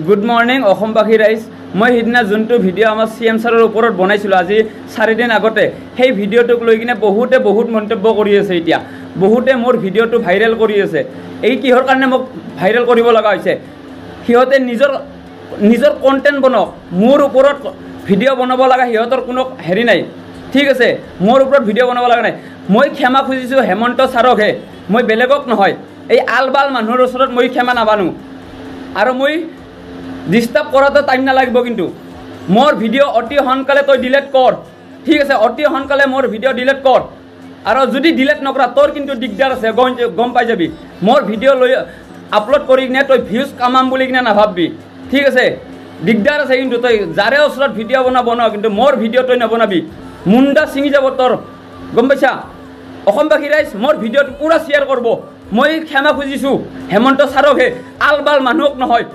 good morning অসমবাসী ৰাইজ মই সিদিনা যোনটো ভিডিঅ' আমাৰ CM ছাৰৰ ওপৰত বনাইছিলোঁ আজি 4 দিন আগতে সেই ভিডিঅ'টোক লৈ কিনে বহুত মন্তব্য কৰি আছে এতিয়া বহুতে মোৰ ভিডিঅ'টো ভাইৰেল কৰি আছে এই কিহৰ কাৰণে মোক ভাইৰেল কৰিব লগা হৈছে সিহঁতে নিজৰ কন্টেন্ট বনাওক মোৰ ওপৰত ভিডিঅ' বনাব লগা সিহঁতৰ কোনো হেৰি নাই ঠিক আছে মোৰ ওপৰত ভিডিঅ' বনাব লগা নাই মই ক্ষমা খুজিছোঁ হেমন্ত ছাৰকহে মই বেলেগক নহয় এই আলবাল মানুহৰ ওচৰত মই ক্ষমা নাবানো আৰু মই ডিস্টাৰ্ব কৰাটো টাইম নালাগিব কিন্তু মোৰ ভিডিঅ' অতি সোনকালে তই ডিলিট কৰ ঠিক আছে অতি সোনকালে মোৰ ভিডিঅ' ডিলিট কৰ আৰু যদি ডিলিট নকৰা তোৰ কিন্তু দিগদাৰ আছে গম পাই যাবি মোৰ ভিডিঅ' লৈ আপলোড কৰি কিনে তই ভিউজ কামাম বুলি কিনে নাভাববি ঠিক আছে দিগদাৰ আছে কিন্তু তই যাৰে ওচৰত ভিডিঅ' বনাব কিন্তু মোৰ ভিডিঅ' তই নবনাবি মুণ্ডা ছিঙি যাব তোৰ গম পাইছা অসমবাসী ৰাইজ মোৰ ভিডিঅ'টো পুৰা শ্বেয়াৰ কৰিব মই ক্ষমা খুজিছোঁ হেমন্ত ছাৰকহে আলবাল মানুহক নহয়